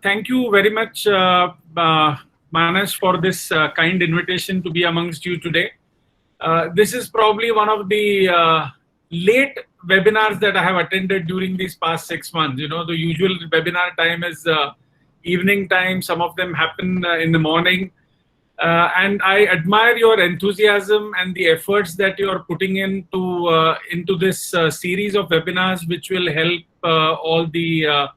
Thank you very much, Manas, for this kind invitation to be amongst you today. This is probably one of the late webinars that I have attended during these past 6 months. You know, the usual webinar time is evening time. Some of them happen in the morning. And I admire your enthusiasm and the efforts that you are putting into this series of webinars, which will help all the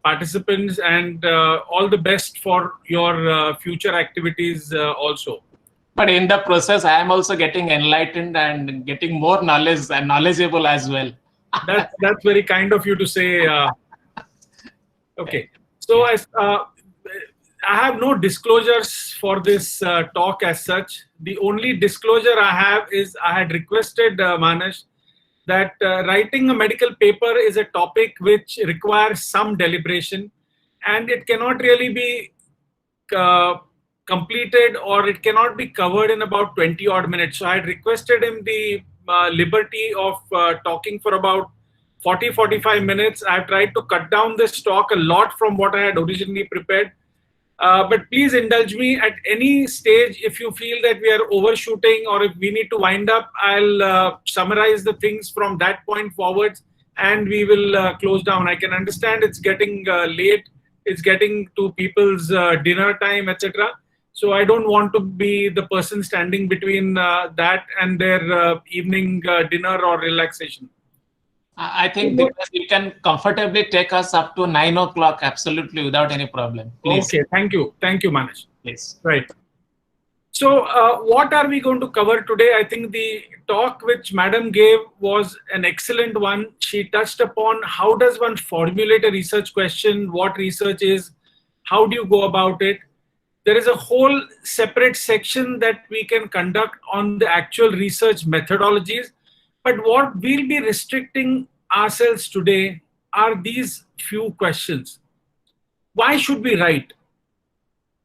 participants, and all the best for your future activities also. But in the process, I am also getting enlightened and getting more knowledge and knowledgeable as well. That's very kind of you to say. Okay, so I have no disclosures for this talk as such. The only disclosure I have is I had requested Manas that writing a medical paper is a topic which requires some deliberation, and it cannot really be completed, or it cannot be covered in about 20 odd minutes. So I had requested him the liberty of talking for about 40-45 minutes. I've tried to cut down this talk a lot from what I had originally prepared. But please indulge me at any stage if you feel that we are overshooting or if we need to wind up. I'll summarize the things from that point forwards, and we will close down. I can understand it's getting late. It's getting to people's dinner time, etc. So I don't want to be the person standing between that and their evening dinner or relaxation. I think because you can comfortably take us up to 9 o'clock, absolutely without any problem. Please. Okay, thank you, Manish. Please. Right. So what are we going to cover today? I think the talk which Madam gave was an excellent one. She touched upon how does one formulate a research question, what research is, how do you go about it. There is a whole separate section that we can conduct on the actual research methodologies. But what we'll be restricting ourselves today are these few questions. Why should we write?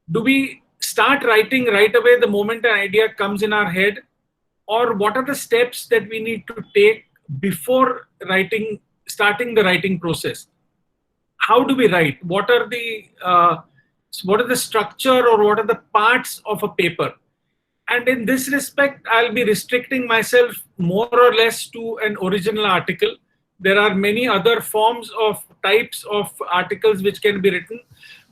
Do we start writing right away the moment an idea comes in our head? Or what are the steps that we need to take before starting the writing process? How do we write? What are the structure, or what are the parts of a paper? And in this respect, I'll be restricting myself more or less to an original article. There are many other types of articles which can be written,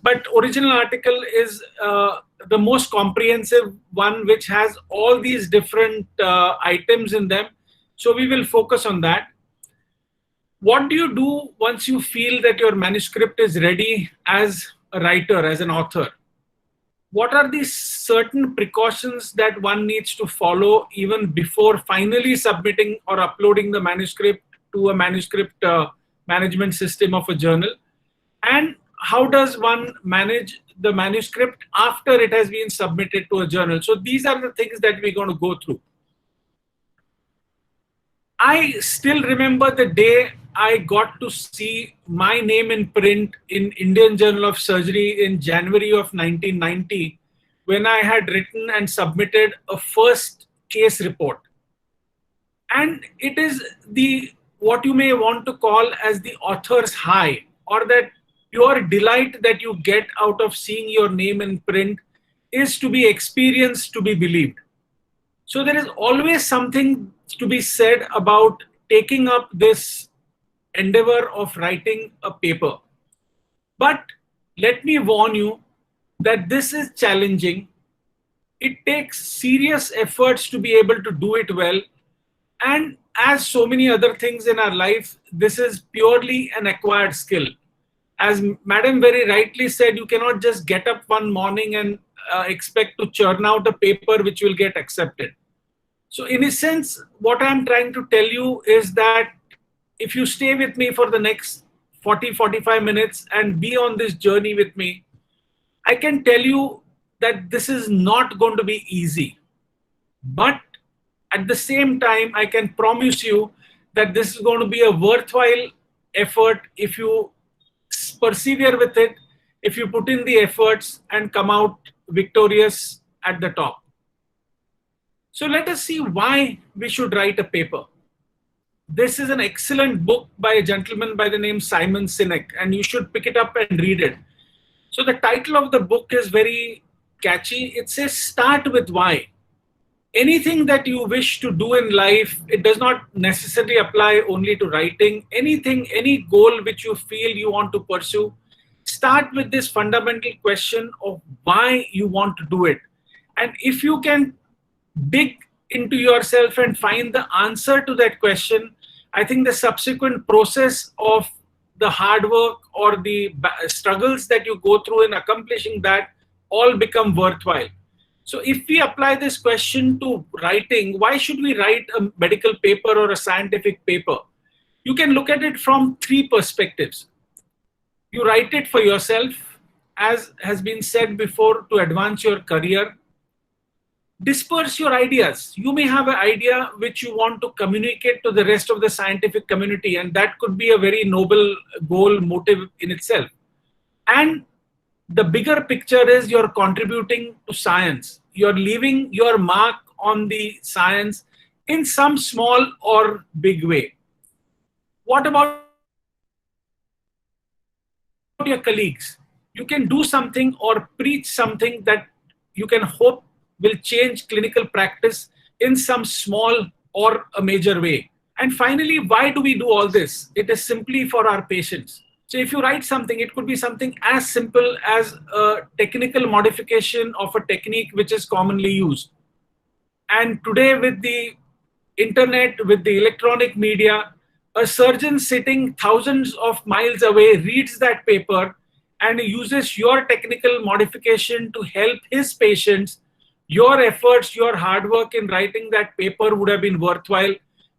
but original article is the most comprehensive one, which has all these different items in them. So we will focus on that. What do you do once you feel that your manuscript is ready as a writer, as an author? What are the certain precautions that one needs to follow even before finally submitting or uploading the manuscript to a manuscript management system of a journal? And how does one manage the manuscript after it has been submitted to a journal? So these are the things that we're going to go through. I still remember the day I got to see my name in print in Indian Journal of Surgery in January of 1990, when I had written and submitted a first case report. And it is what you may want to call as the author's high, or that pure delight that you get out of seeing your name in print is to be experienced, to be believed. So there is always something to be said about taking up this endeavor of writing a paper. But let me warn you that this is challenging. It takes serious efforts to be able to do it well. And as so many other things in our life, this is purely an acquired skill. As Madam very rightly said, you cannot just get up one morning and expect to churn out a paper which will get accepted. So in a sense, what I'm trying to tell you is that if you stay with me for the next 40-45 minutes and be on this journey with me, I can tell you that this is not going to be easy. But at the same time, I can promise you that this is going to be a worthwhile effort if you persevere with it, if you put in the efforts and come out victorious at the top. So let us see why we should write a paper. This is an excellent book by a gentleman by the name Simon Sinek, and you should pick it up and read it. So the title of the book is very catchy. It says, start with why. Anything that you wish to do in life, it does not necessarily apply only to writing. Anything, any goal which you feel you want to pursue, start with this fundamental question of why you want to do it. And if you can dig into yourself and find the answer to that question, I think the subsequent process of the hard work or the struggles that you go through in accomplishing that all become worthwhile. So if we apply this question to writing, why should we write a medical paper or a scientific paper? You can look at it from three perspectives. You write it for yourself, as has been said before, to advance your career. Disperse your ideas. You may have an idea which you want to communicate to the rest of the scientific community, and that could be a very noble goal, motive in itself. And the bigger picture is you're contributing to science. You're leaving your mark on the science in some small or big way. What about your colleagues? You can do something or preach something that you can hope will change clinical practice in some small or a major way. And finally, why do we do all this? It is simply for our patients. So if you write something, it could be something as simple as a technical modification of a technique which is commonly used. And today with the internet, with the electronic media, a surgeon sitting thousands of miles away reads that paper and uses your technical modification to help his patients. Your efforts, your hard work in writing that paper would have been worthwhile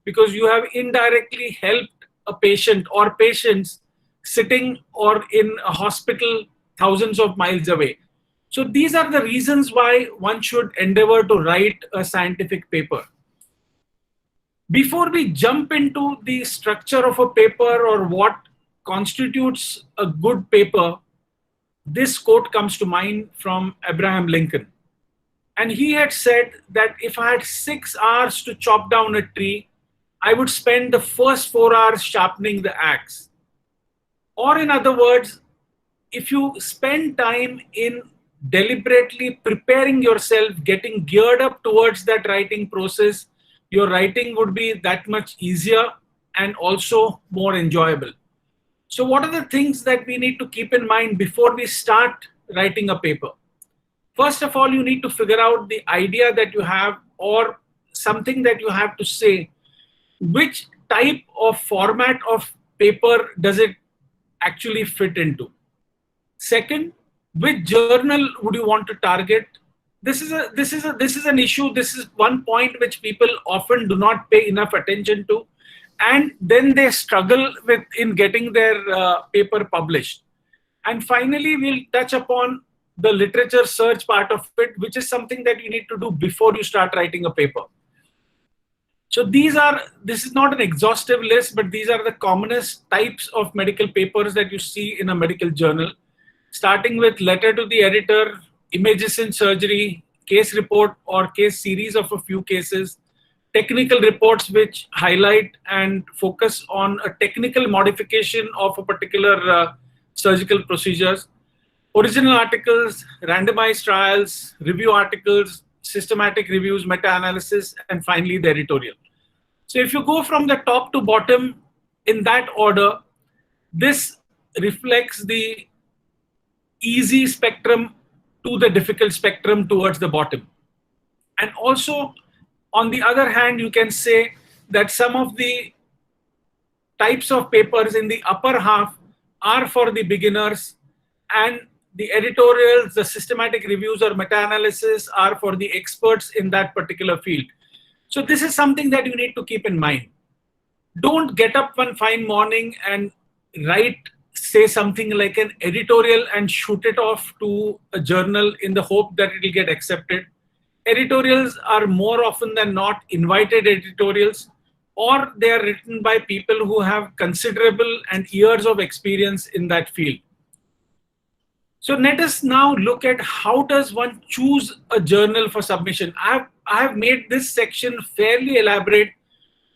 because you have indirectly helped a patient or patients sitting or in a hospital thousands of miles away. So these are the reasons why one should endeavor to write a scientific paper. Before we jump into the structure of a paper or what constitutes a good paper, this quote comes to mind from Abraham Lincoln. And he had said that if I had 6 hours to chop down a tree, I would spend the first 4 hours sharpening the axe. Or in other words, if you spend time in deliberately preparing yourself, getting geared up towards that writing process, your writing would be that much easier and also more enjoyable. So what are the things that we need to keep in mind before we start writing a paper? First of all, you need to figure out the idea that you have or something that you have to say. Which type of format of paper does it actually fit into? Second, which journal would you want to target? This is an issue. This is one point which people often do not pay enough attention to, and then they struggle with in getting their paper published. And finally, we'll touch upon the literature search part of it, which is something that you need to do before you start writing a paper. So this is not an exhaustive list, but these are the commonest types of medical papers that you see in a medical journal, starting with letter to the editor, images in surgery, case report or case series of a few cases, technical reports which highlight and focus on a technical modification of a particular surgical procedures, original articles, randomized trials, review articles, systematic reviews, meta-analysis, and finally the editorial. So if you go from the top to bottom in that order, this reflects the easy spectrum to the difficult spectrum towards the bottom. And also, on the other hand, you can say that some of the types of papers in the upper half are for the beginners, and the editorials, the systematic reviews or meta-analysis are for the experts in that particular field. So this is something that you need to keep in mind. Don't get up one fine morning and say something like an editorial and shoot it off to a journal in the hope that it will get accepted. Editorials are more often than not invited editorials, or they are written by people who have considerable and years of experience in that field. So let us now look at how does one choose a journal for submission. I have made this section fairly elaborate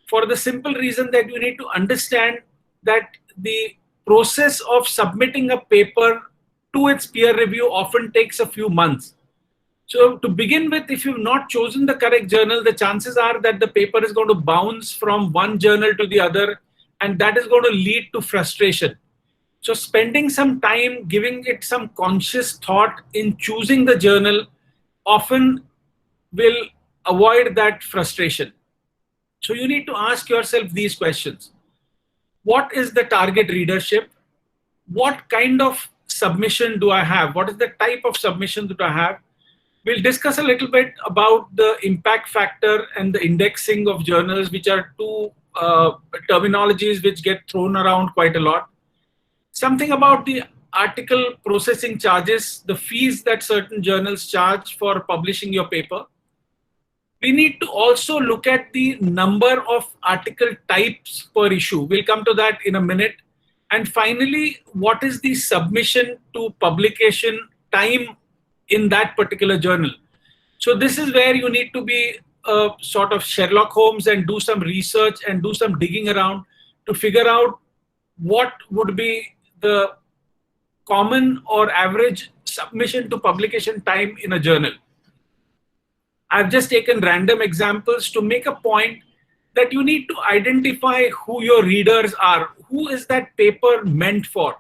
for the simple reason that you need to understand that the process of submitting a paper to its peer review often takes a few months. So to begin with, if you've not chosen the correct journal, the chances are that the paper is going to bounce from one journal to the other, and that is going to lead to frustration. So spending some time, giving it some conscious thought in choosing the journal often will avoid that frustration. So you need to ask yourself these questions. What is the target readership? What kind of submission do I have? What is the type of submission that I have? We'll discuss a little bit about the impact factor and the indexing of journals, which are two terminologies which get thrown around quite a lot. Something about the article processing charges, the fees that certain journals charge for publishing your paper. We need to also look at the number of article types per issue. We'll come to that in a minute. And finally, what is the submission to publication time in that particular journal? So this is where you need to be a sort of Sherlock Holmes and do some research and do some digging around to figure out what would be the common or average submission to publication time in a journal. I've just taken random examples to make a point that you need to identify who your readers are. Who is that paper meant for?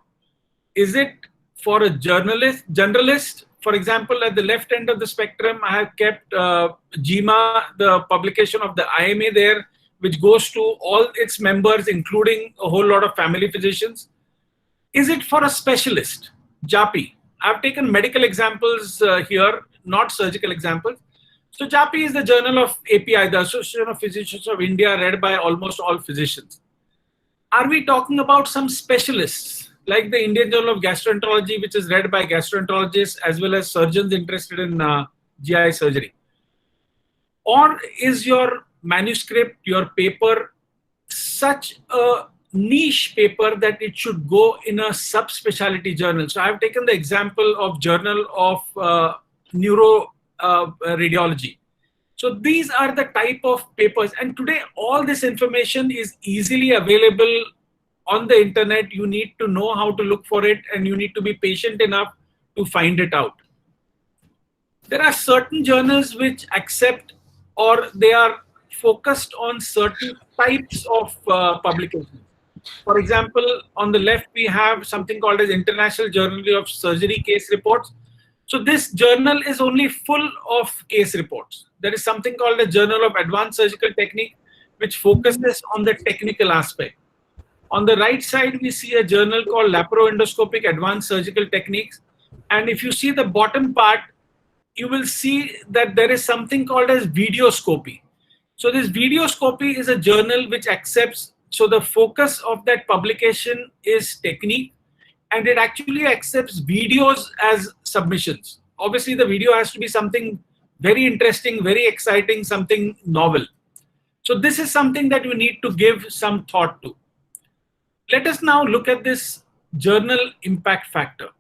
Is it for a generalist? For example, at the left end of the spectrum, I have kept JIMA, the publication of the IMA there, which goes to all its members, including a whole lot of family physicians. Is it for a specialist? JAPI. I've taken medical examples here, not surgical examples. So JAPI is the journal of API, the Association of Physicians of India, read by almost all physicians. Are we talking about some specialists, like the Indian Journal of Gastroenterology, which is read by gastroenterologists as well as surgeons interested in GI surgery? Or is your manuscript, your paper, such a niche paper that it should go in a subspecialty journal? So I've taken the example of Journal of Neuro Radiology. So these are the type of papers, and today all this information is easily available on the internet. You need to know how to look for it, and you need to be patient enough to find it out. There are certain journals which accept, or they are focused on certain types of publications. For example, on the left we have something called as International Journal of Surgery Case Reports. So this journal is only full of case reports. There is something called a Journal of Advanced Surgical Technique, which focuses on the technical aspect. On the right side, we see a journal called Laparoendoscopic Advanced Surgical Techniques. And if you see the bottom part, you will see that there is something called as Videoscopy. So this Videoscopy is a journal which accepts, so the focus of that publication is technique, and it actually accepts videos as submissions. Obviously, the video has to be something very interesting, very exciting, something novel. So this is something that you need to give some thought to. Let us now look at this journal impact factor.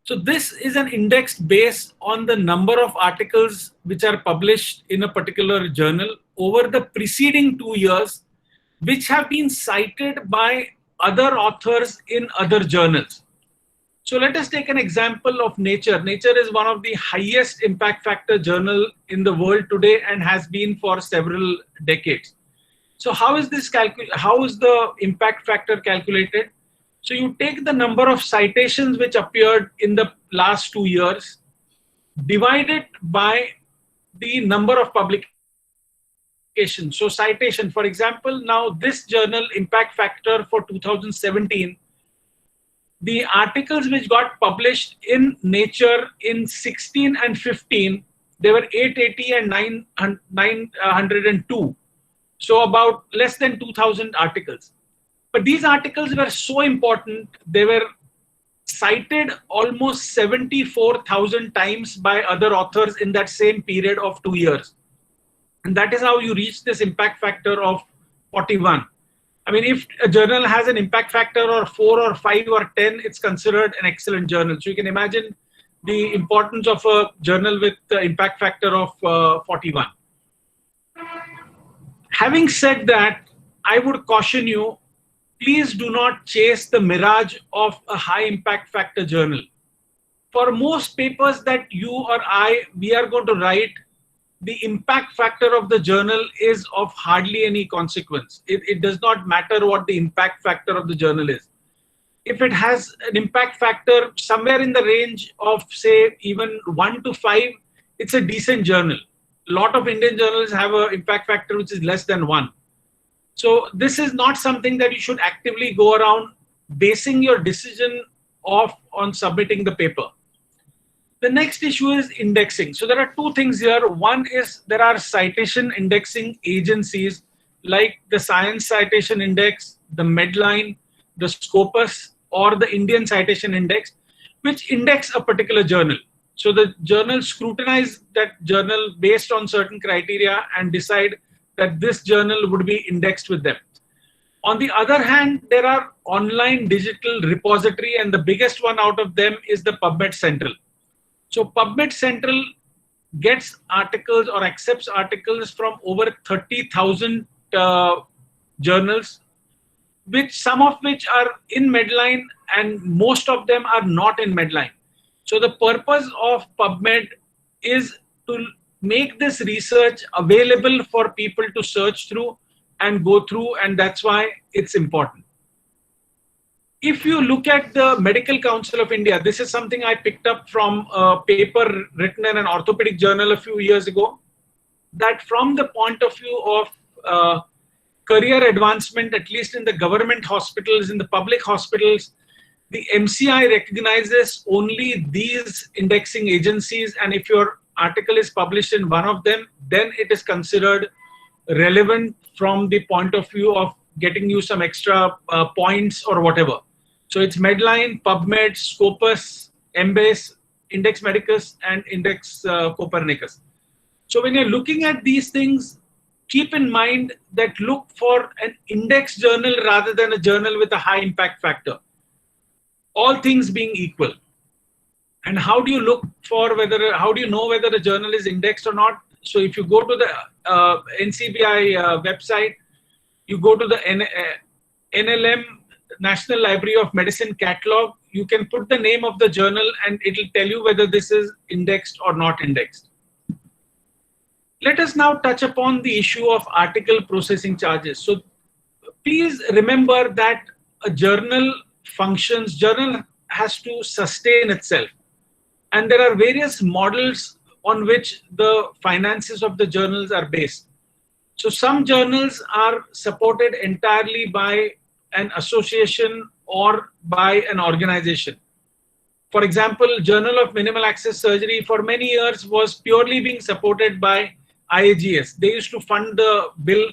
So this is an index based on the number of articles which are published in a particular journal over the preceding 2 years, which have been cited by other authors in other journals. So let us take an example of Nature. Nature is one of the highest impact factor journal in the world today and has been for several decades. So how is this how is the impact factor calculated? So you take the number of citations which appeared in the last 2 years, divide it by the number of publications. So citation, for example, now this journal impact factor for 2017, the articles which got published in Nature in 16 and 15, they were 880 and 902. So about less than 2,000 articles. But these articles were so important, they were cited almost 74,000 times by other authors in that same period of 2 years. And that is how you reach this impact factor of 41. I mean, if a journal has an impact factor of 4 or 5 or 10, it's considered an excellent journal. So you can imagine the importance of a journal with the impact factor of 41. Having said that, I would caution you, please do not chase the mirage of a high impact factor journal. for most papers that you or we are going to write, the impact factor of the journal is of hardly any consequence. It does not matter what the impact factor of the journal is. If it has an impact factor somewhere in the range of, say, even 1 to 5, it's a decent journal. A lot of Indian journals have an impact factor which is less than 1. So this is not something that you should actively go around basing your decision off on submitting the paper. The next issue is indexing. So there are two things here. One is there are citation indexing agencies like the Science Citation Index, the Medline, the Scopus, or the Indian Citation Index, which index a particular journal. So the journal scrutinize that journal based on certain criteria and decide that this journal would be indexed with them. On the other hand, there are online digital repository, and the biggest one out of them is the PubMed Central. So PubMed Central gets articles or accepts articles from over 30,000 journals, some of which are in Medline and most of them are not in Medline. So the purpose of PubMed is to make this research available for people to search through and go through, and that's why it's important. If you look at the Medical Council of India, this is something I picked up from a paper written in an orthopedic journal a few years ago, that from the point of view of career advancement, at least in the government hospitals, in the public hospitals, the MCI recognizes only these indexing agencies, and if your article is published in one of them, then it is considered relevant from the point of view of getting you some extra points or whatever. So it's Medline, PubMed, Scopus, Embase, Index Medicus, and Index Copernicus. So when you're looking at these things, keep in mind that look for an index journal rather than a journal with a high impact factor. All things being equal. And how do you look for how do you know whether a journal is indexed or not? So if you go to the NCBI website, you go to the NLM, National Library of Medicine catalog, you can put the name of the journal and it will tell you whether this is indexed or not indexed. Let us now touch upon the issue of article processing charges. So please remember that a journal has to sustain itself. And there are various models on which the finances of the journals are based. So some journals are supported entirely by an association or by an organization. For example, Journal of Minimal Access Surgery for many years was purely being supported by IAGS. They used to fund the bill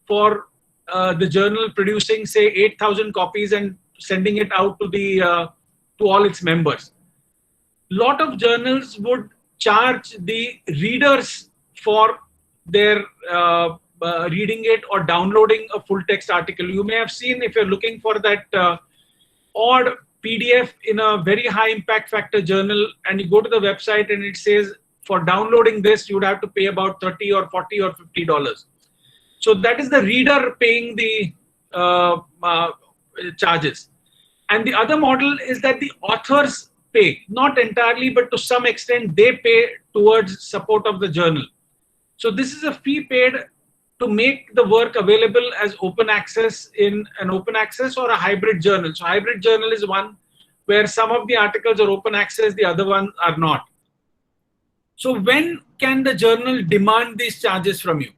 for the journal producing, say, 8,000 copies and sending it out to all its members. Lot of journals would charge the readers for their reading it or downloading a full text article. You may have seen, if you're looking for that odd PDF in a very high impact factor journal, and you go to the website and it says for downloading this, you would have to pay about $30 or $40 or $50. So that is the reader paying the charges. And the other model is that the authors pay, not entirely, but to some extent they pay towards support of the journal. So this is a fee paid to make the work available as open access in an open access or a hybrid journal. So hybrid journal is one where some of the articles are open access, the other ones are not. So when can the journal demand these charges from you?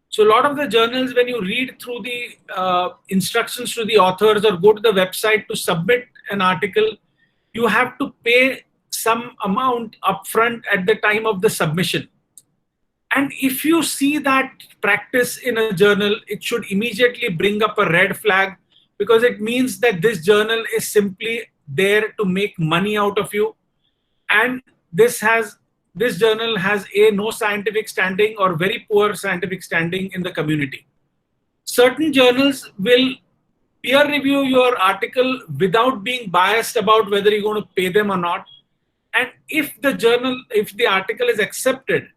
So a lot of the journals, when you read through the instructions to the authors or go to the website to submit an article, you have to pay some amount upfront at the time of the submission. And if you see that practice in a journal, it should immediately bring up a red flag, because it means that this journal is simply there to make money out of you. And this journal has no scientific standing or very poor scientific standing in the community. Certain journals will peer review your article without being biased about whether you're going to pay them or not. And if the article is accepted,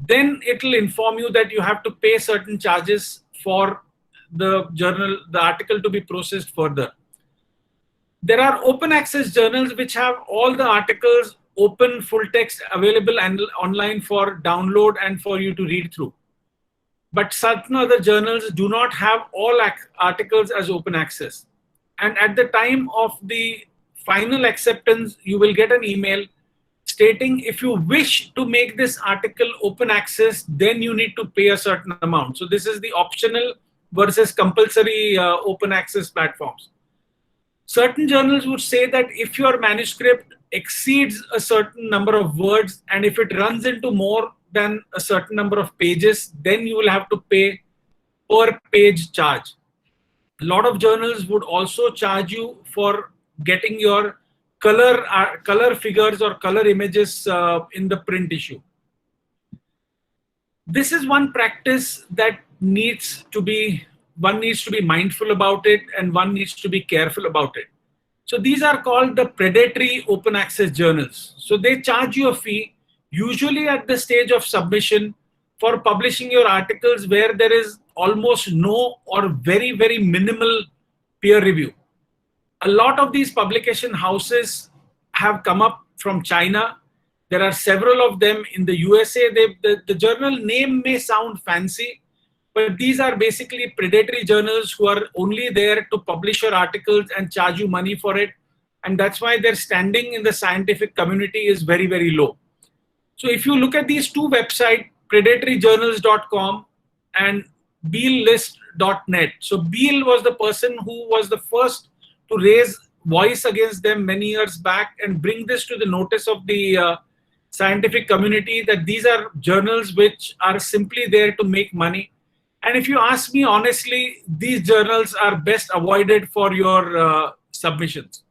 then it will inform you that you have to pay certain charges for the article to be processed further. There are open access journals which have all the articles open full text available and online for download and for you to read through. But certain other journals do not have all articles as open access. And at the time of the final acceptance, you will get an email stating if you wish to make this article open access, then you need to pay a certain amount. So this is the optional versus compulsory open access platforms. Certain journals would say that if your manuscript exceeds a certain number of words and if it runs into more than a certain number of pages, then you will have to pay per page charge. A lot of journals would also charge you for getting your color figures or color images in the print issue. This is one practice that one needs to be mindful about it, and one needs to be careful about it. So these are called the predatory open access journals. So they charge you a fee, usually at the stage of submission, for publishing your articles where there is almost no or very, very minimal peer review. A lot of these publication houses have come up from China. There are several of them in the USA. The journal name may sound fancy, but these are basically predatory journals who are only there to publish your articles and charge you money for it. And that's why their standing in the scientific community is very, very low. So if you look at these two websites, predatoryjournals.com and beallist.net. So Beall was the person who was the first to raise voice against them many years back and bring this to the notice of the scientific community that these are journals which are simply there to make money. And if you ask me honestly, these journals are best avoided for your submissions.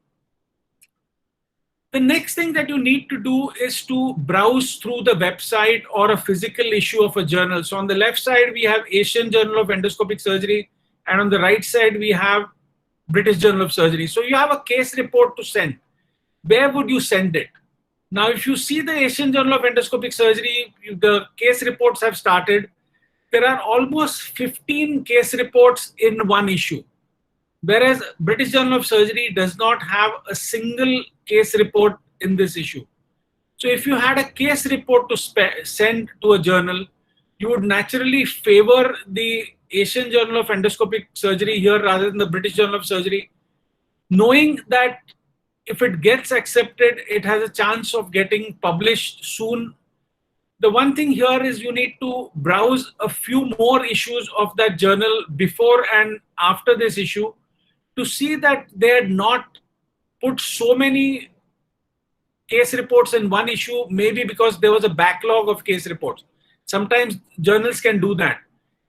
The next thing that you need to do is to browse through the website or a physical issue of a journal. So on the left side, we have Asian Journal of Endoscopic Surgery, and on the right side, we have British Journal of Surgery. So you have a case report to send. Where would you send it? Now, if you see the Asian Journal of Endoscopic Surgery, the case reports have started. There are almost 15 case reports in one issue, whereas British Journal of Surgery does not have a single case report in this issue. So if you had a case report to send to a journal, you would naturally favor the Asian Journal of Endoscopic Surgery here rather than the British Journal of Surgery, knowing that if it gets accepted, it has a chance of getting published soon. The one thing here is you need to browse a few more issues of that journal before and after this issue to see that they had not put so many case reports in one issue, maybe because there was a backlog of case reports. Sometimes journals can do that.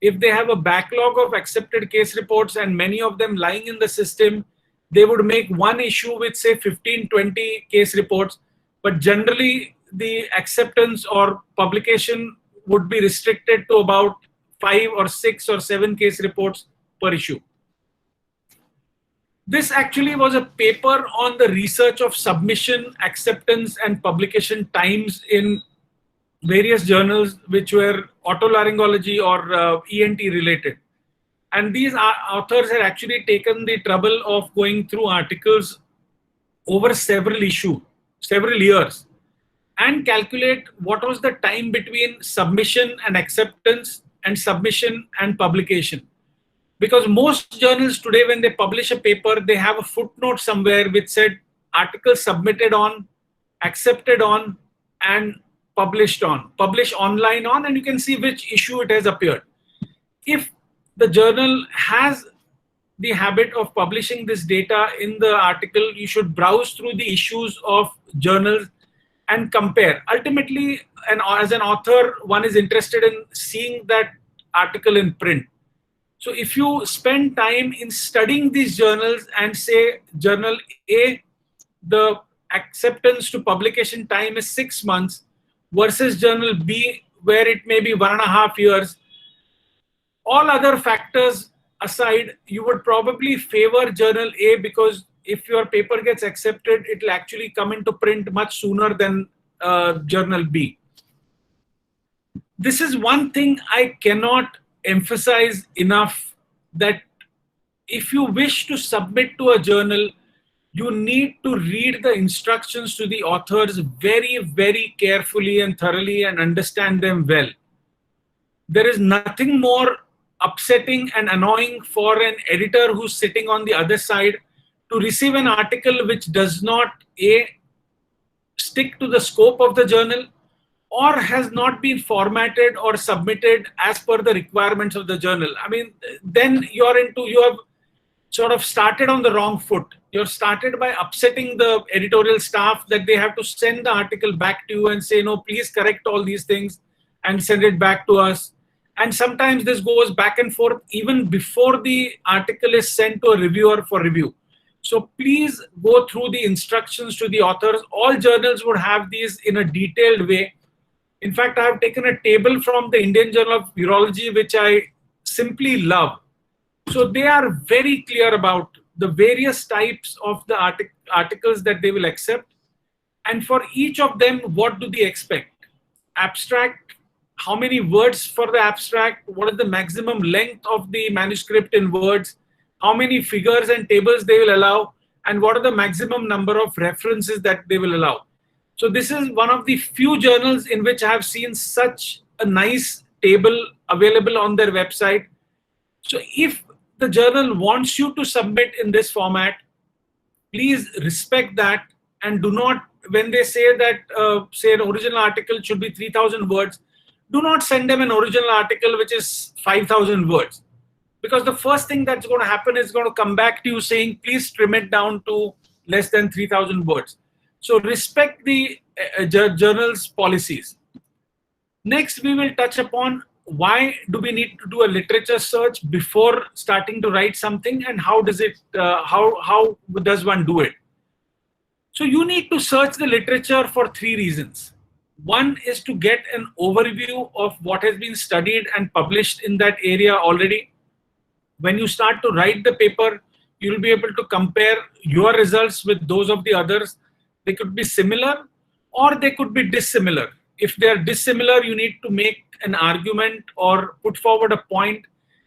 If they have a backlog of accepted case reports and many of them lying in the system, they would make one issue with say 15, 20 case reports, but generally the acceptance or publication would be restricted to about 5 or 6 or 7 case reports per issue. This actually was a paper on the research of submission, acceptance, and publication times in various journals which were otolaryngology or ENT related. And these authors had actually taken the trouble of going through articles over several years, and calculate what was the time between submission and acceptance and submission and publication. Because most journals today, when they publish a paper, they have a footnote somewhere which said article submitted on, accepted on, and published on, publish online on, and you can see which issue it has appeared. If the journal has the habit of publishing this data in the article, you should browse through the issues of journals and compare. Ultimately, as an author, one is interested in seeing that article in print. So if you spend time in studying these journals and say journal A, the acceptance to publication time is 6 months versus journal B, where it may be 1.5 years, all other factors aside, you would probably favor journal A, because if your paper gets accepted, it will actually come into print much sooner than journal B. This is one thing I cannot emphasize enough, that if you wish to submit to a journal, You need to read the instructions to the authors very, very carefully and thoroughly and understand them well. There is nothing more upsetting and annoying for an editor who's sitting on the other side to receive an article which does not stick to the scope of the journal or has not been formatted or submitted as per the requirements of the journal. I mean, then you have sort of started on the wrong foot. You're started by upsetting the editorial staff that they have to send the article back to you and say, no, please correct all these things and send it back to us. And sometimes this goes back and forth even before the article is sent to a reviewer for review. So please go through the instructions to the authors. All journals would have these in a detailed way. In fact, I have taken a table from the Indian Journal of Urology, which I simply love. So they are very clear about the various types of the articles that they will accept. And for each of them, what do they expect? Abstract, how many words for the abstract? What is the maximum length of the manuscript in words? How many figures and tables they will allow? And what are the maximum number of references that they will allow? So this is one of the few journals in which I have seen such a nice table available on their website. So if the journal wants you to submit in this format, please respect that and do not, when they say that, say an original article should be 3,000 words, do not send them an original article which is 5,000 words. Because the first thing that's going to happen is going to come back to you saying, please trim it down to less than 3,000 words. So respect the journal's policies. Next, we will touch upon why do we need to do a literature search before starting to write something, and how does it, how does one do it? So you need to search the literature for 3 reasons. One is to get an overview of what has been studied and published in that area already. When you start to write the paper, you'll be able to compare your results with those of the others. They could be similar or they could be dissimilar. If they are dissimilar, you need to make an argument or put forward a point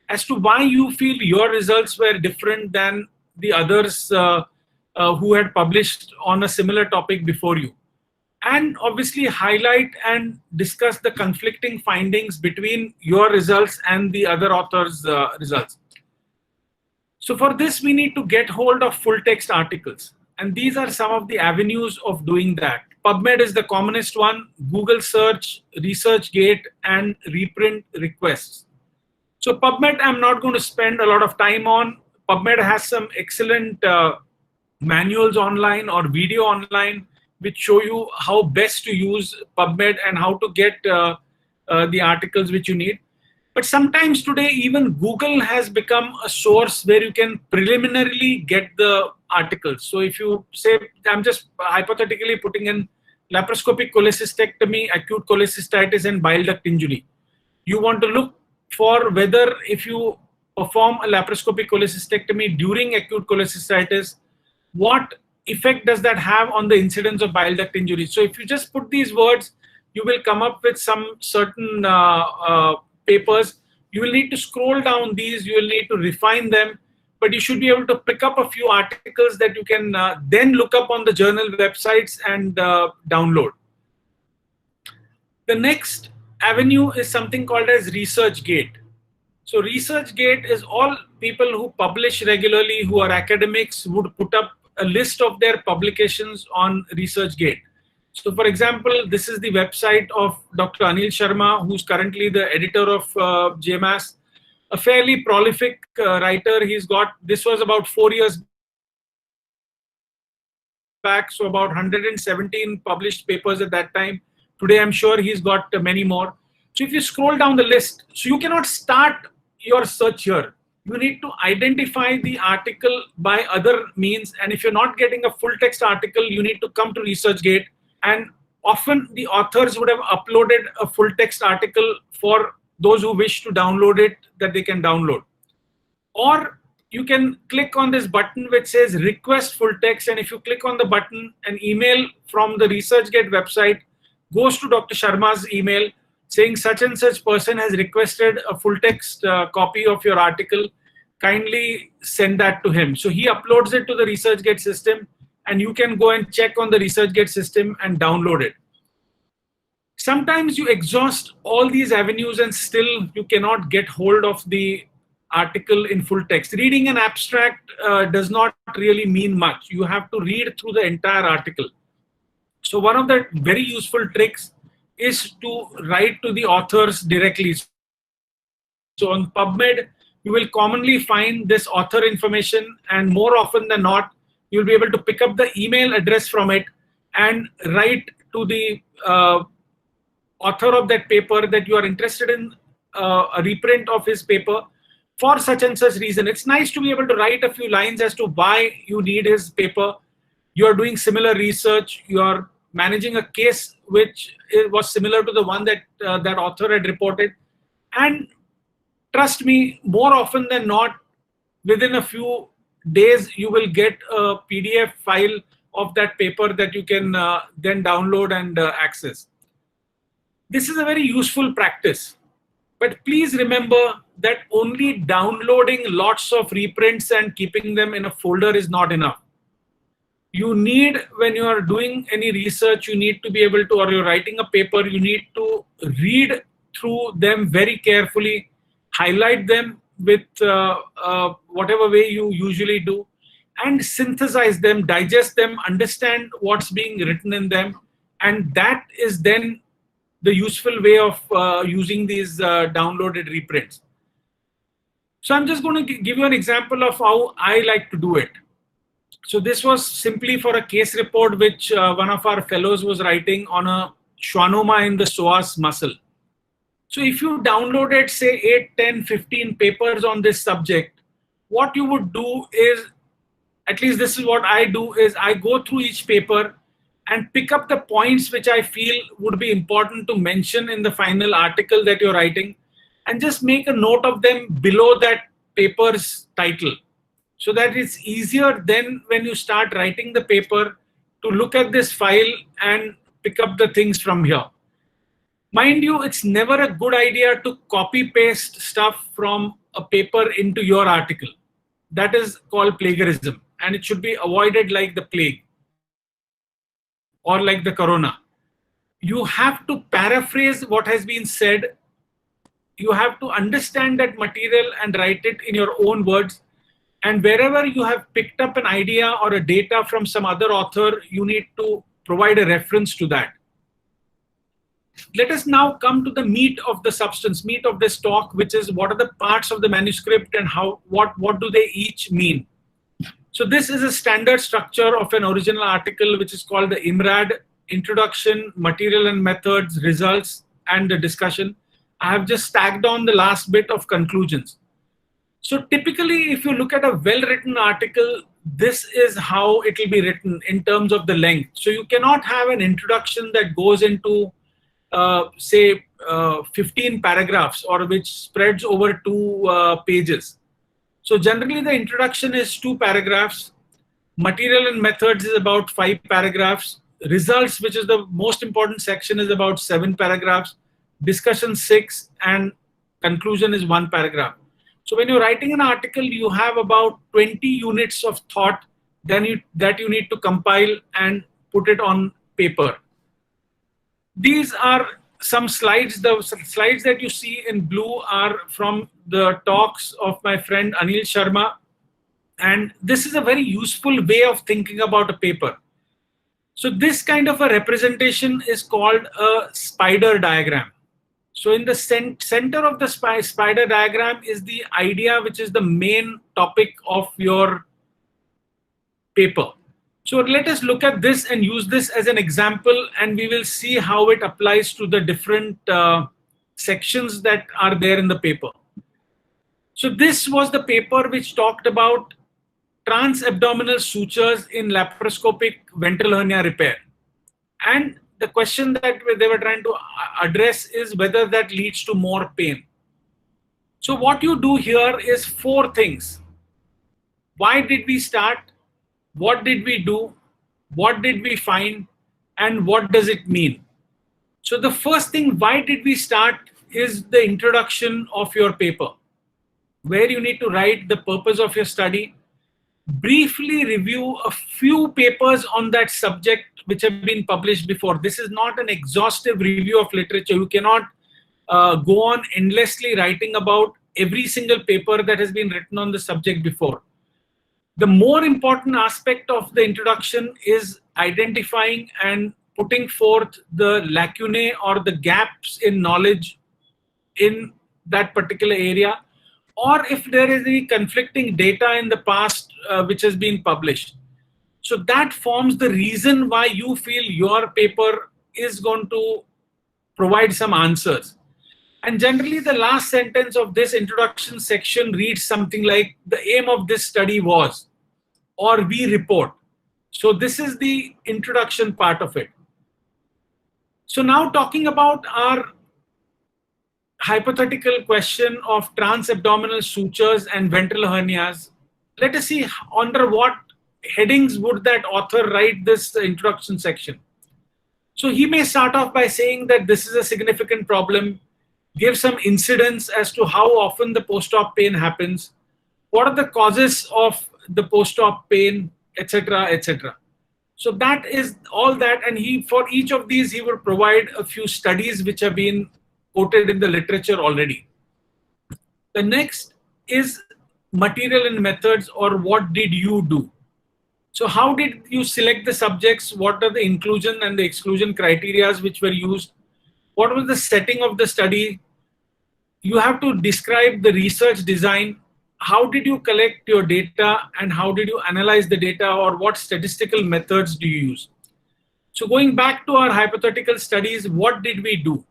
as to why you feel your results were different than the others who had published on a similar topic before you. And obviously highlight and discuss the conflicting findings between your results and the other author's results. So for this, we need to get hold of full text articles. And these are some of the avenues of doing that. PubMed is the commonest one, Google search, ResearchGate, and reprint requests. So PubMed, I'm not going to spend a lot of time on. PubMed has some excellent manuals online or video online which show you how best to use PubMed and how to get the articles which you need. But sometimes today, even Google has become a source where you can preliminarily get the articles. So if you say, I'm just hypothetically putting in laparoscopic cholecystectomy, acute cholecystitis, and bile duct injury. You want to look for whether if you perform a laparoscopic cholecystectomy during acute cholecystitis, what effect does that have on the incidence of bile duct injury? So if you just put these words, you will come up with some certain papers. You will need to scroll down these, you will need to refine them, but you should be able to pick up a few articles that you can then look up on the journal websites and download. The next avenue is something called as ResearchGate. So ResearchGate is all people who publish regularly, who are academics, would put up a list of their publications on ResearchGate. So for example, this is the website of Dr. Anil Sharma, who's currently the editor of JMAS, a fairly prolific writer. He's got, this was about 4 years back, so about 117 published papers at that time. Today, I'm sure he's got many more. So if you scroll down the list, so you cannot start your search here. You need to identify the article by other means. And if you're not getting a full text article, you need to come to ResearchGate. And often the authors would have uploaded a full text article for those who wish to download it, that they can download. Or you can click on this button which says request full text. And if you click on the button, an email from the ResearchGate website goes to Dr. Sharma's email saying such and such person has requested a full text copy of your article. kindly send that to him. So he uploads it to the ResearchGate system, and you can go and check on the ResearchGate system and download it. Sometimes you exhaust all these avenues and still you cannot get hold of the article in full text. Reading an abstract does not really mean much. You have to read through the entire article. So one of the very useful tricks is to write to the authors directly. So on PubMed, you will commonly find this author information, and more often than not, you'll be able to pick up the email address from it and write to the author of that paper that you are interested in a reprint of his paper for such and such reason. It's nice to be able to write a few lines as to why you need his paper. You are doing similar research. You are managing a case which was similar to the one that that author had reported. And trust me, more often than not, within a few days, you will get a PDF file of that paper that you can then download and access. This is a very useful practice. But please remember that only downloading lots of reprints and keeping them in a folder is not enough. You need, when you are doing any research, you need to be able to, or you're writing a paper, you need to read through them very carefully, highlight them with whatever way you usually do, and synthesize them, digest them, understand what's being written in them. And that is then the useful way of using these downloaded reprints. So I'm just going to give you an example of how I like to do it. So this was simply for a case report which one of our fellows was writing on a schwannoma in the psoas muscle. So if you downloaded, say, 8, 10, 15 papers on this subject, what you would do is, at least this is what I do, is I go through each paper and pick up the points which I feel would be important to mention in the final article that you're writing, and just make a note of them below that paper's title, so that it's easier then when you start writing the paper to look at this file and pick up the things from here. Mind you, it's never a good idea to copy paste stuff from a paper into your article. That is called plagiarism, and it should be avoided like the plague or like the corona. You have to paraphrase what has been said. You have to understand that material and write it in your own words. And wherever you have picked up an idea or a data from some other author, you need to provide a reference to that. Let us now come to the meat of the substance, meat of this talk, which is what are the parts of the manuscript and what do they each mean. So this is a standard structure of an original article, which is called the IMRAD: Introduction, Material and Methods, Results, and the Discussion. I have just tagged on the last bit of conclusions. So typically, if you look at a well-written article, this is how it will be written in terms of the length. So you cannot have an introduction that goes into, say, 15 paragraphs or which spreads over 2 pages. So generally, the introduction is 2 paragraphs. Material and methods is about 5 paragraphs. Results, which is the most important section, is about 7 paragraphs. Discussion 6, and conclusion is 1 paragraph. So when you're writing an article, you have about 20 units of thought that you need to compile and put it on paper. These are some slides. The slides that you see in blue are from the talks of my friend Anil Sharma. And this is a very useful way of thinking about a paper. So this kind of a representation is called a spider diagram. So in the center of the spider diagram is the idea, which is the main topic of your paper. So let us look at this and use this as an example, and we will see how it applies to the different sections that are there in the paper. So this was the paper which talked about transabdominal sutures in laparoscopic ventral hernia repair. And the question that they were trying to address is whether that leads to more pain. So what you do here is 4 things. Why did we start? What did we do? What did we find? And what does it mean? So the first thing, why did we start, is the introduction of your paper. where you need to write the purpose of your study, briefly review a few papers on that subject which have been published before. This is not an exhaustive review of literature. You cannot go on endlessly writing about every single paper that has been written on the subject before. The more important aspect of the introduction is identifying and putting forth the lacunae or the gaps in knowledge in that particular area, or if there is any conflicting data in the past which has been published. So that forms the reason why you feel your paper is going to provide some answers. And generally the last sentence of this introduction section reads something like, the aim of this study was, or we report. So this is the introduction part of it. So now talking about our hypothetical question of transabdominal sutures and ventral hernias, let us see under what headings would that author write this introduction section. So he may start off by saying that this is a significant problem, give some incidents as to how often the post-op pain happens, what are the causes of the post-op pain, etc., etc. So that is all that, and for each of these he will provide a few studies which have been quoted in the literature already. The next is material and methods, or what did you do? So how did you select the subjects? What are the inclusion and the exclusion criteria which were used? What was the setting of the study? You have to describe the research design. How did you collect your data and how did you analyze the data, or what statistical methods do you use? So going back to our hypothetical studies, what did we do?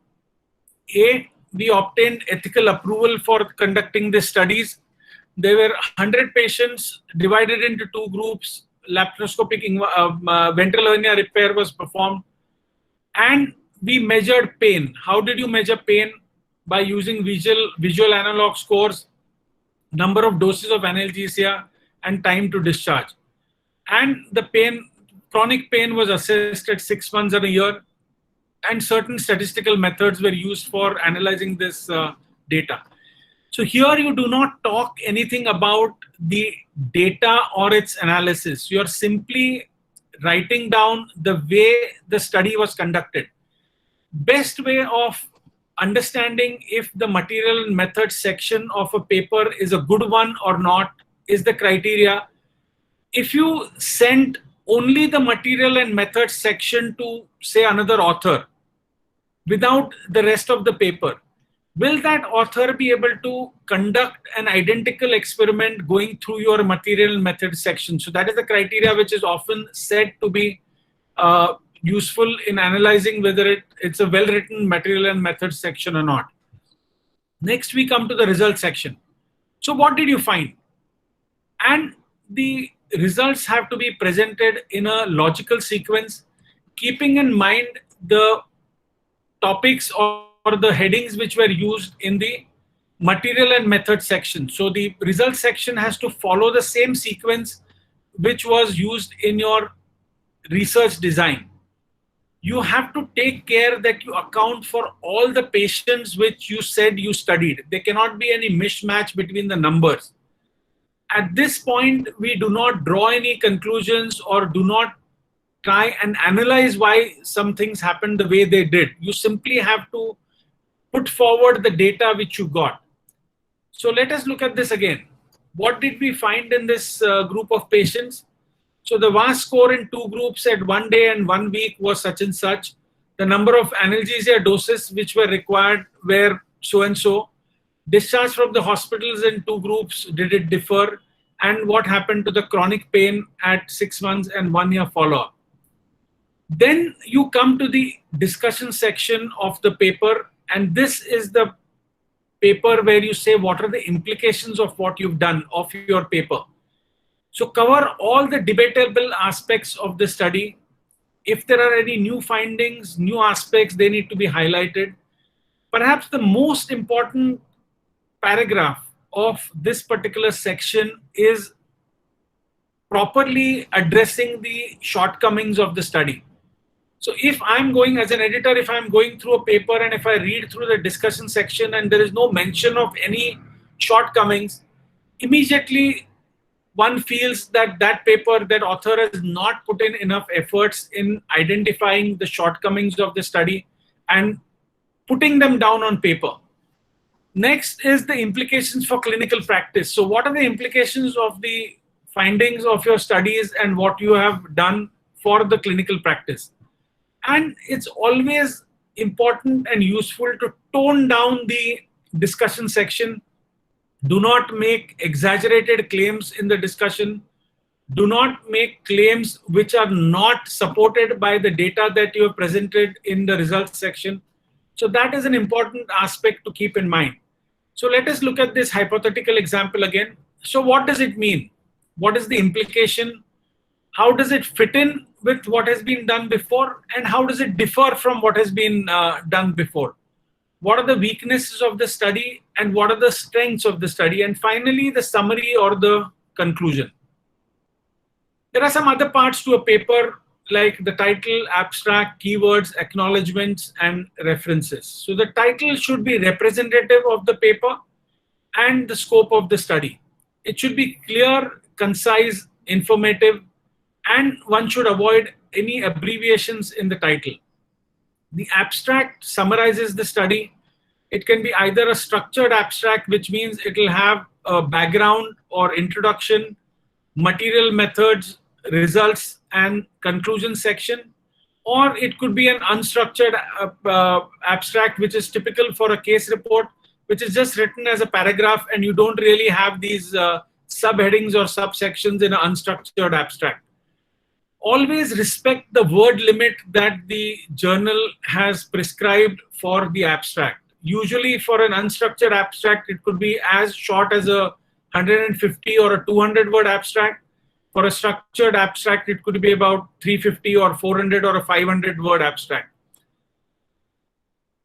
A, we obtained ethical approval for conducting the studies. There were 100 patients divided into two groups. Laparoscopic ventral hernia repair was performed. And we measured pain. How did you measure pain? By using visual analog scores, number of doses of analgesia, and time to discharge. And the chronic pain was assessed at 6 months and a year. And certain statistical methods were used for analyzing this data. So here you do not talk anything about the data or its analysis. You are simply writing down the way the study was conducted. Best way of understanding if the material and method section of a paper is a good one or not is the criteria. If you send only the material and method section to, say, another author without the rest of the paper, will that author be able to conduct an identical experiment going through your material and method section? So that is the criteria which is often said to be useful in analyzing whether it's a well-written material and method section or not. Next, we come to the results section. So what did you find? And the results have to be presented in a logical sequence, keeping in mind the topics or the headings which were used in the material and method section. So the results section has to follow the same sequence which was used in your research design. You have to take care that you account for all the patients which you said you studied. There cannot be any mismatch between the numbers. At this point, we do not draw any conclusions or do not try and analyze why some things happened the way they did. You simply have to put forward the data which you got. So let us look at this again. What did we find in this group of patients? So the VAS score in two groups at 1 day and 1 week was such and such. The number of analgesia doses which were required were so and so. Discharge from the hospitals in two groups, did it differ? And what happened to the chronic pain at 6 months and 1 year follow-up? Then you come to the discussion section of the paper, and this is the paper where you say what are the implications of what you've done of your paper. So cover all the debatable aspects of the study. If there are any new findings, new aspects, they need to be highlighted. Perhaps the most important paragraph of this particular section is properly addressing the shortcomings of the study. So if I'm going as an editor, if I'm going through a paper and if I read through the discussion section and there is no mention of any shortcomings, immediately one feels that that paper, that author has not put in enough efforts in identifying the shortcomings of the study and putting them down on paper. Next is the implications for clinical practice. So what are the implications of the findings of your studies and what you have done for the clinical practice? And it's always important and useful to tone down the discussion section. Do not make exaggerated claims in the discussion. Do not make claims which are not supported by the data that you have presented in the results section. So that is an important aspect to keep in mind. So let us look at this hypothetical example again. So what does it mean? What is the implication? How does it fit in with what has been done before? And how does it differ from what has been done before? What are the weaknesses of the study and what are the strengths of the study? And finally, the summary or the conclusion. There are some other parts to a paper like the title, abstract, keywords, acknowledgements, and references. So the title should be representative of the paper and the scope of the study. It should be clear, concise, informative, and one should avoid any abbreviations in the title. The abstract summarizes the study. It can be either a structured abstract, which means it will have a background or introduction, material, methods, results, and conclusion section, or it could be an unstructured abstract, which is typical for a case report, which is just written as a paragraph and you don't really have these subheadings or subsections in an unstructured abstract. Always respect the word limit that the journal has prescribed for the abstract. Usually for an unstructured abstract, it could be as short as a 150 or a 200 word abstract. For a structured abstract, it could be about 350 or 400 or a 500 word abstract.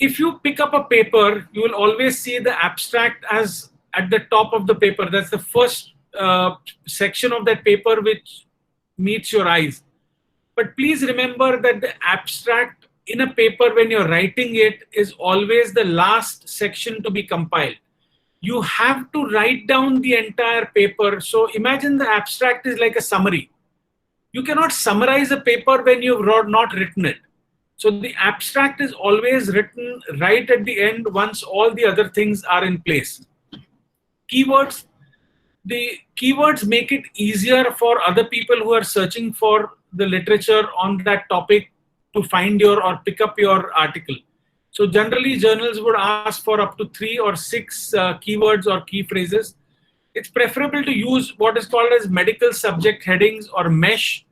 If you pick up a paper, you will always see the abstract as at the top of the paper. That's the first section of that paper which meets your eyes. But please remember that the abstract in a paper, when you're writing it, is always the last section to be compiled. You have to write down the entire paper. So imagine the abstract is like a summary. You cannot summarize a paper when you've not written it. So the abstract is always written right at the end once all the other things are in place. Keywords. The keywords make it easier for other people who are searching for the literature on that topic to find your or pick up your article. So generally journals would ask for up to 3 or 6 keywords or key phrases. It's preferable to use what is called as medical subject headings or MESH.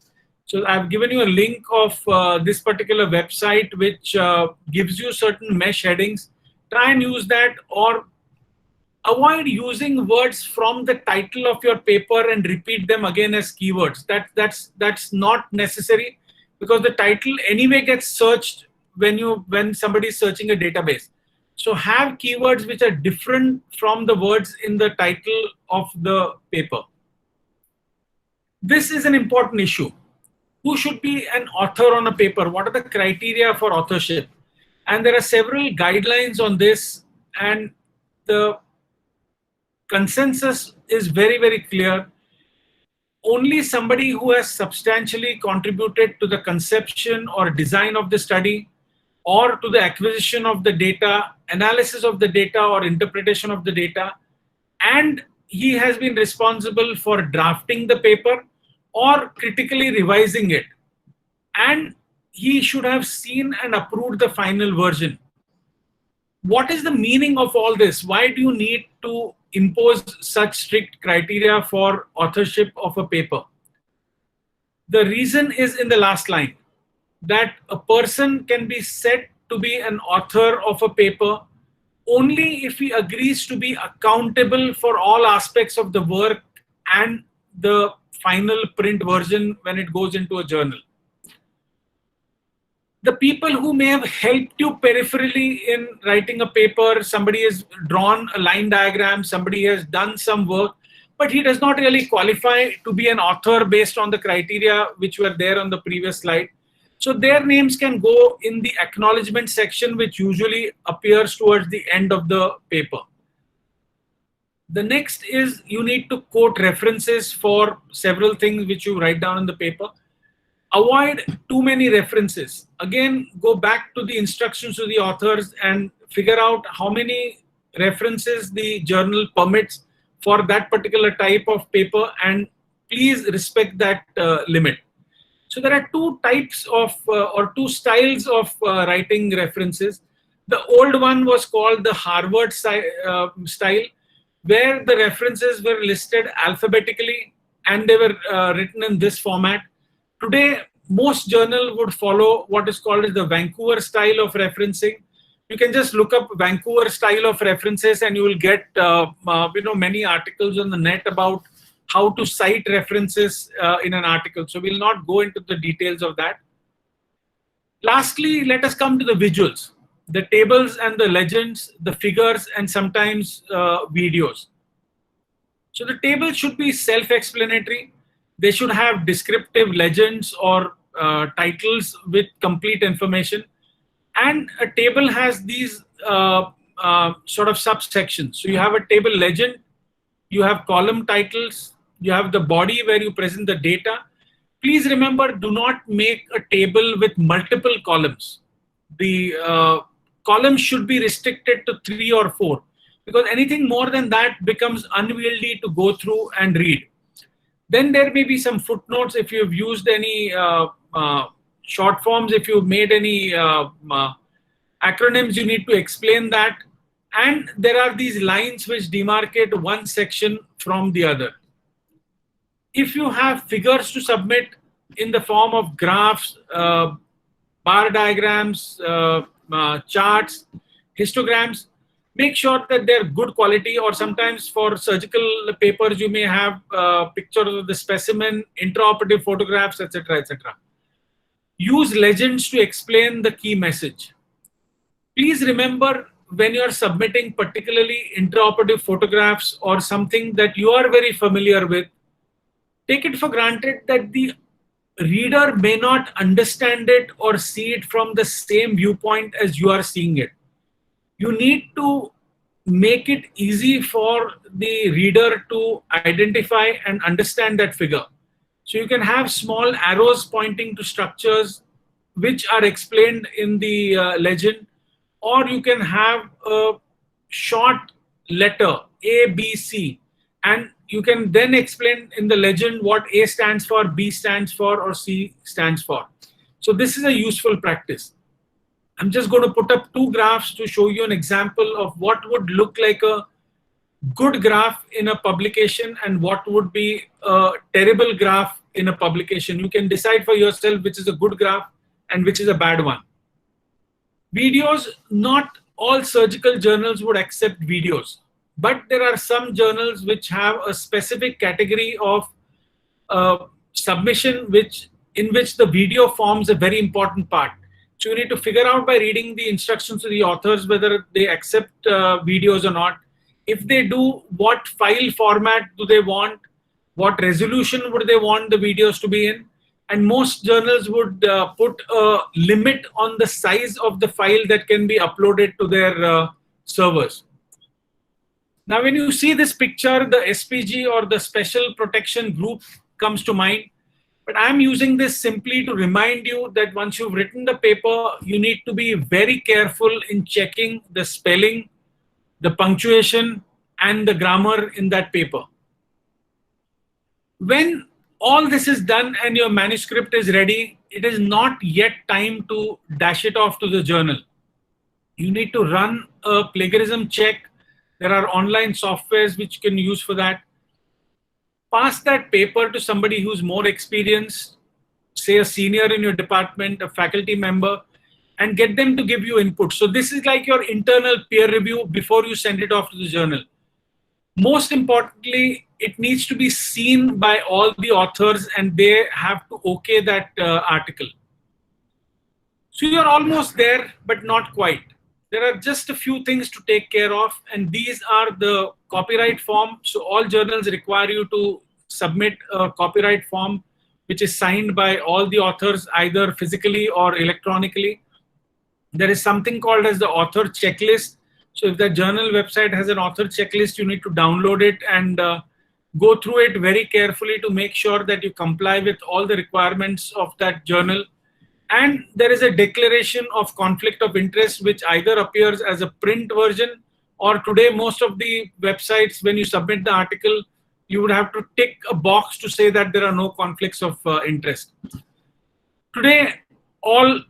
So I've given you a link of this particular website which gives you certain MESH headings. Try and use that, or avoid using words from the title of your paper and repeat them again as keywords. That's not necessary, because the title anyway gets searched when somebody is searching a database. So have keywords which are different from the words in the title of the paper. This is an important issue. Who should be an author on a paper? What are the criteria for authorship? And there are several guidelines on this, and the consensus is very, very clear. Only somebody who has substantially contributed to the conception or design of the study, or to the acquisition of the data, analysis of the data, or interpretation of the data, and he has been responsible for drafting the paper or critically revising it, and he should have seen and approved the final version. What is the meaning of all this? Why do you need to impose such strict criteria for authorship of a paper? The reason is in the last line, that a person can be said to be an author of a paper only if he agrees to be accountable for all aspects of the work and the final print version when it goes into a journal. The people who may have helped you peripherally in writing a paper, somebody has drawn a line diagram, somebody has done some work, but he does not really qualify to be an author based on the criteria which were there on the previous slide. So their names can go in the acknowledgement section, which usually appears towards the end of the paper. The next is you need to quote references for several things which you write down in the paper. Avoid too many references. Again, go back to the instructions to the authors and figure out how many references the journal permits for that particular type of paper, and please respect that limit. So there are two types of or two styles of writing references. The old one was called the Harvard style, where the references were listed alphabetically and they were written in this format. Today, most journals would follow what is called as the Vancouver style of referencing. You can just look up Vancouver style of references and you will get many articles on the net about how to cite references in an article. So we'll not go into the details of that. Lastly, let us come to the visuals, the tables and the legends, the figures, and sometimes videos. So the table should be self-explanatory. They should have descriptive legends or titles with complete information. And a table has these sort of subsections. So you have a table legend, you have column titles, you have the body where you present the data. Please remember, do not make a table with multiple columns. The columns should be restricted to 3 or 4, because anything more than that becomes unwieldy to go through and read. Then there may be some footnotes if you've used any short forms, if you've made any acronyms, you need to explain that. And there are these lines which demarcate one section from the other. If you have figures to submit in the form of graphs, bar diagrams, charts, histograms, make sure that they're good quality, or sometimes for surgical papers, you may have pictures of the specimen, intraoperative photographs, etc., etc. Use legends to explain the key message. Please remember, when you're submitting particularly intraoperative photographs or something that you are very familiar with, take it for granted that the reader may not understand it or see it from the same viewpoint as you are seeing it. You need to make it easy for the reader to identify and understand that figure. So you can have small arrows pointing to structures which are explained in the legend, or you can have a short letter A, B, C, and you can then explain in the legend what A stands for, B stands for, or C stands for. So this is a useful practice. I'm just going to put up 2 graphs to show you an example of what would look like a good graph in a publication and what would be a terrible graph in a publication. You can decide for yourself which is a good graph and which is a bad one. Videos, not all surgical journals would accept videos, but there are some journals which have a specific category of submission in which the video forms a very important part. So you need to figure out by reading the instructions to the authors whether they accept videos or not. If they do, what file format do they want? What resolution would they want the videos to be in? And most journals would put a limit on the size of the file that can be uploaded to their servers. Now, when you see this picture, the SPG or the Special Protection Group comes to mind. But I'm using this simply to remind you that once you've written the paper, you need to be very careful in checking the spelling, the punctuation, and the grammar in that paper. When all this is done and your manuscript is ready, it is not yet time to dash it off to the journal. You need to run a plagiarism check. There are online softwares which you can use for that. Pass that paper to somebody who's more experienced, say a senior in your department, a faculty member, and get them to give you input. So this is like your internal peer review before you send it off to the journal. Most importantly, it needs to be seen by all the authors and they have to okay that article. So you're almost there, but not quite. There are just a few things to take care of, and these are the copyright form. So all journals require you to submit a copyright form which is signed by all the authors, either physically or electronically. There is something called as the author checklist, So if that journal website has an author checklist, you need to download it and go through it very carefully to make sure that you comply with all the requirements of that journal. And there is a declaration of conflict of interest, which either appears as a print version, or today most of the websites, when you submit the article, you would have to tick a box to say that there are no conflicts of interest. Today, all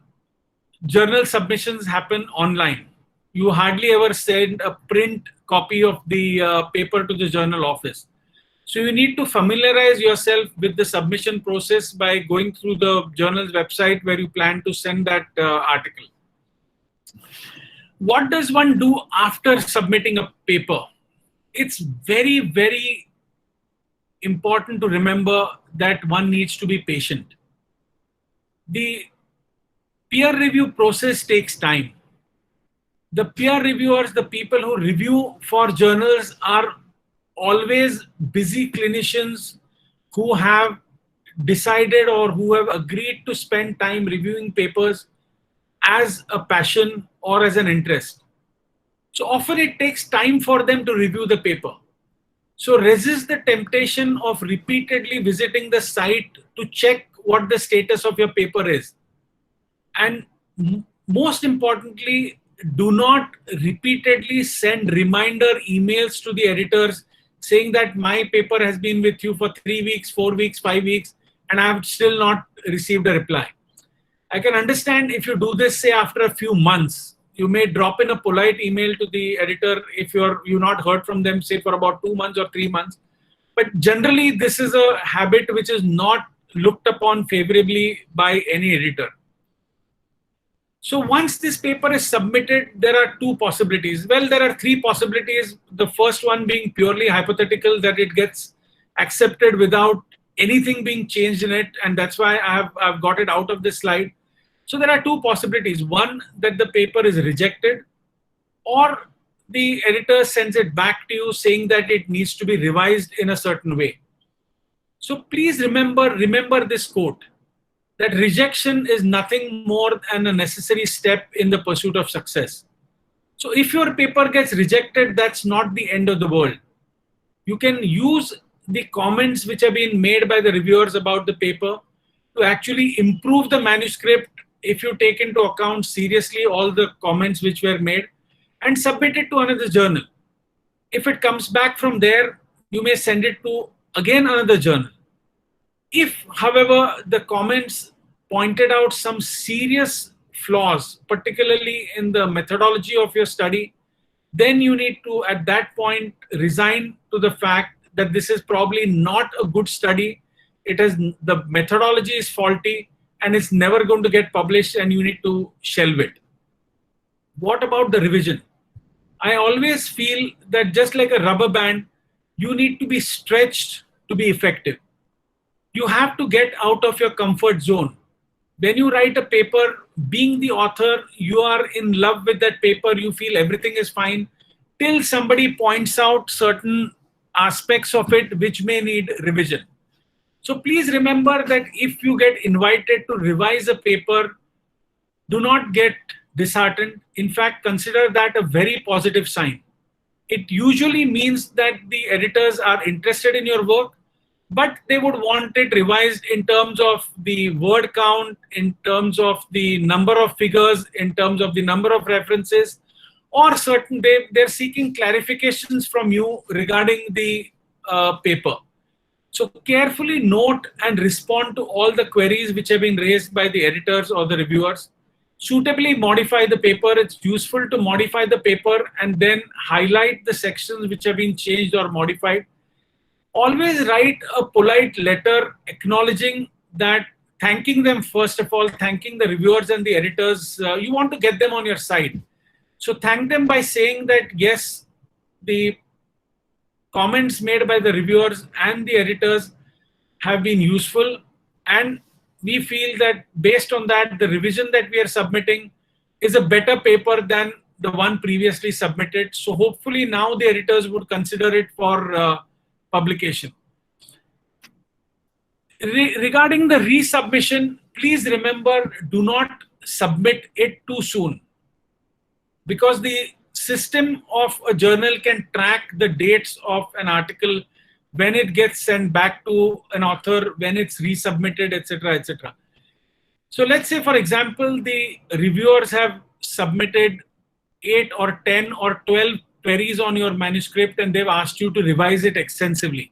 journal submissions happen online. You hardly ever send a print copy of the paper to the journal office. So you need to familiarize yourself with the submission process by going through the journal's website where you plan to send that article. What does one do after submitting a paper? It's very, very important to remember that one needs to be patient. The peer review process takes time. The peer reviewers, the people who review for journals, are always busy clinicians who have decided or who have agreed to spend time reviewing papers as a passion or as an interest. So often it takes time for them to review the paper. So resist the temptation of repeatedly visiting the site to check what the status of your paper is. And most importantly, do not repeatedly send reminder emails to the editors saying that my paper has been with you for 3 weeks, 4 weeks, 5 weeks, and I have still not received a reply. I can understand if you do this, say, after a few months. You may drop in a polite email to the editor if you've not heard from them, say, for about 2 months or 3 months. But generally, this is a habit which is not looked upon favorably by any editor. So once this paper is submitted, there are two possibilities. Well, there are three possibilities. The first one being purely hypothetical, that it gets accepted without anything being changed in it. And that's why I've got it out of this slide. So there are two possibilities. One, that the paper is rejected, or the editor sends it back to you saying that it needs to be revised in a certain way. So please remember this quote, that rejection is nothing more than a necessary step in the pursuit of success. So if your paper gets rejected, that's not the end of the world. You can use the comments which have been made by the reviewers about the paper to actually improve the manuscript if you take into account seriously all the comments which were made, and submit it to another journal. If it comes back from there, you may send it to again another journal. If, however, the comments pointed out some serious flaws, particularly in the methodology of your study, then you need to, at that point, resign to the fact that this is probably not a good study. The methodology is faulty and it's never going to get published, and you need to shelve it. What about the revision? I always feel that just like a rubber band, you need to be stretched to be effective. You have to get out of your comfort zone. When you write a paper, being the author, you are in love with that paper, you feel everything is fine, till somebody points out certain aspects of it which may need revision. So please remember that if you get invited to revise a paper, do not get disheartened. In fact, consider that a very positive sign. It usually means that the editors are interested in your work, but they would want it revised in terms of the word count, in terms of the number of figures, in terms of the number of references, or they're seeking clarifications from you regarding the paper. So carefully note and respond to all the queries which have been raised by the editors or the reviewers. Suitably modify the paper. It's useful to modify the paper and then highlight the sections which have been changed or modified. Always write a polite letter acknowledging that, thanking them first of all, thanking the reviewers and the editors. You want to get them on your side. So thank them by saying that, yes, the comments made by the reviewers and the editors have been useful, and we feel that based on that, the revision that we are submitting is a better paper than the one previously submitted. So hopefully now the editors would consider it for publication. Regarding the resubmission, please remember, do not submit it too soon, because the system of a journal can track the dates of an article, when it gets sent back to an author, when it's resubmitted, etc., etc. So let's say, for example, the reviewers have submitted 8 or 10 or 12 queries on your manuscript and they've asked you to revise it extensively.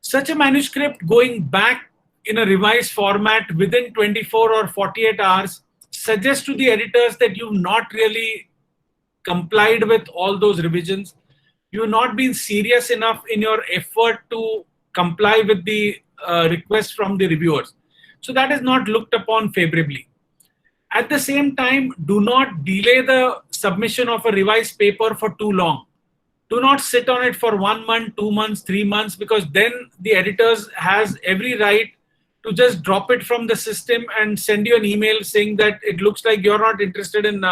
Such a manuscript going back in a revised format within 24 or 48 hours suggests to the editors that you've not really complied with all those revisions. You've not been serious enough in your effort to comply with the request from the reviewers. So that is not looked upon favorably. At the same time, do not delay the submission of a revised paper for too long. Do not sit on it for 1 month, 2 months, 3 months, because then the editors has every right to just drop it from the system and send you an email saying that it looks like you're not interested in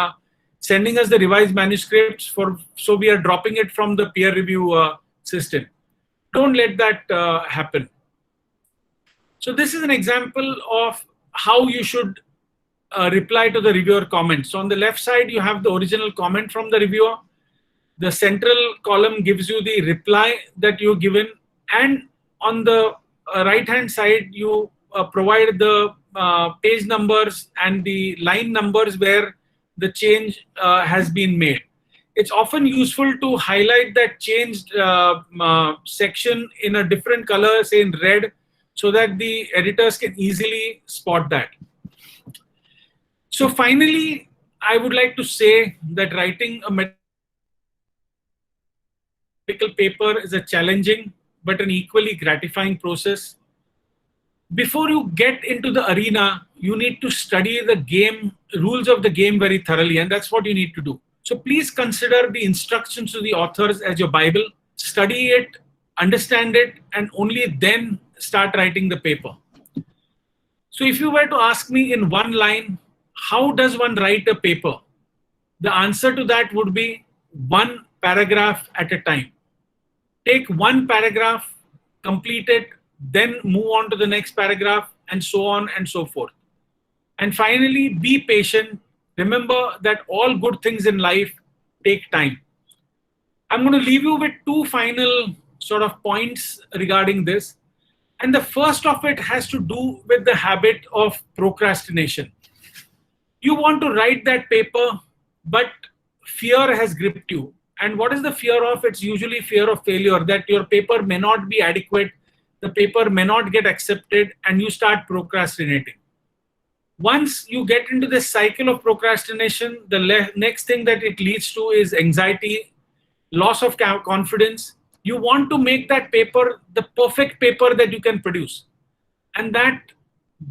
sending us the revised manuscripts, so we are dropping it from the peer review system. Don't let that happen. So this is an example of how you should reply to the reviewer comment. So on the left side, you have the original comment from the reviewer. The central column gives you the reply that you've given. And on the right-hand side, you provide the page numbers and the line numbers where the change has been made. It's often useful to highlight that changed section in a different color, say in red, so that the editors can easily spot that. So finally, I would like to say that writing a medical paper is a challenging but an equally gratifying process. Before you get into the arena, you need to study the game, rules of the game very thoroughly, and that's what you need to do. So please consider the instructions to the authors as your Bible, study it, understand it, and only then start writing the paper. So if you were to ask me in one line, how does one write a paper? The answer to that would be one paragraph at a time. Take one paragraph, complete it, then move on to the next paragraph, and so on and so forth. And finally, be patient. Remember that all good things in life take time. I'm going to leave you with two final sort of points regarding this. And the first of it has to do with the habit of procrastination. You want to write that paper, but fear has gripped you. And what is the fear of? It's usually fear of failure, that your paper may not be adequate, the paper may not get accepted, and you start procrastinating. Once you get into this cycle of procrastination, the next thing that it leads to is anxiety, loss of confidence. You want to make that paper the perfect paper that you can produce. And that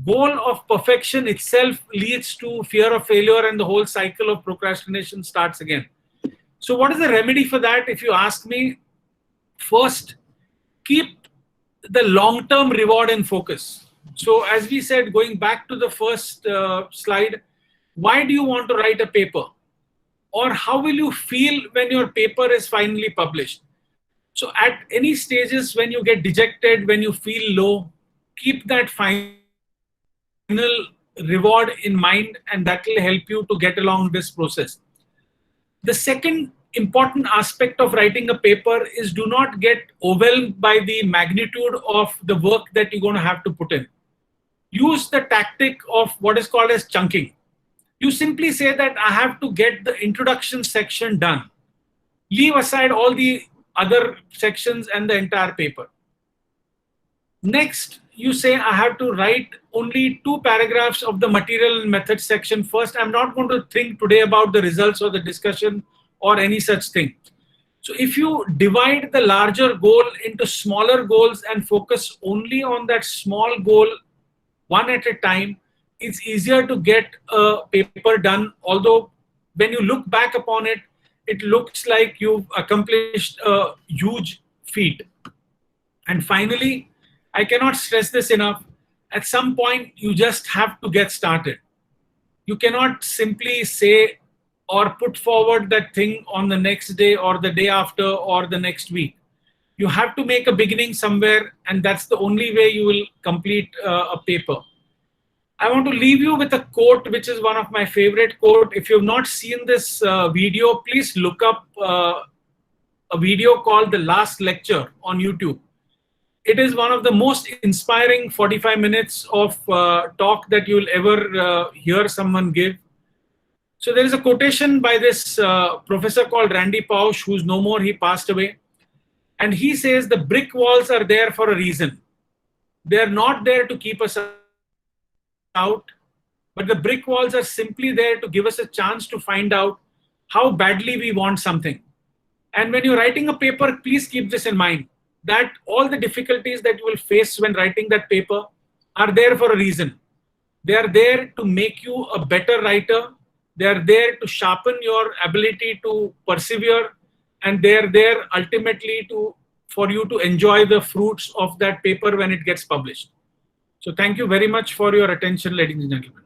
goal of perfection itself leads to fear of failure, and the whole cycle of procrastination starts again. So what is the remedy for that? If you ask me, first, keep the long-term reward in focus. So as we said, going back to the first slide, why do you want to write a paper? Or how will you feel when your paper is finally published? So at any stages when you get dejected, when you feel low, keep that final reward in mind, and that will help you to get along this process. The second important aspect of writing a paper is do not get overwhelmed by the magnitude of the work that you're going to have to put in. Use the tactic of what is called as chunking. You simply say that I have to get the introduction section done. Leave aside all the other sections and the entire paper. Next, you say I have to write only 2 paragraphs of the material and method section first. I'm not going to think today about the results or the discussion or any such thing. So if you divide the larger goal into smaller goals and focus only on that small goal one at a time, it's easier to get a paper done. Although when you look back upon it, it looks like you've accomplished a huge feat. And finally, I cannot stress this enough. At some point, you just have to get started. You cannot simply say or put forward that thing on the next day or the day after or the next week. You have to make a beginning somewhere, and that's the only way you will complete a paper. I want to leave you with a quote, which is one of my favorite quote. If you've not seen this video, please look up a video called The Last Lecture on YouTube. It is one of the most inspiring 45 minutes of talk that you'll ever hear someone give. So there is a quotation by this professor called Randy Pausch, who's no more, he passed away. And he says the brick walls are there for a reason. They're not there to keep us out, but the brick walls are simply there to give us a chance to find out how badly we want something. And when you're writing a paper, please keep this in mind, that all the difficulties that you will face when writing that paper are there for a reason. They are there to make you a better writer. They are there to sharpen your ability to persevere. And they are there ultimately for you to enjoy the fruits of that paper when it gets published. So thank you very much for your attention, ladies and gentlemen.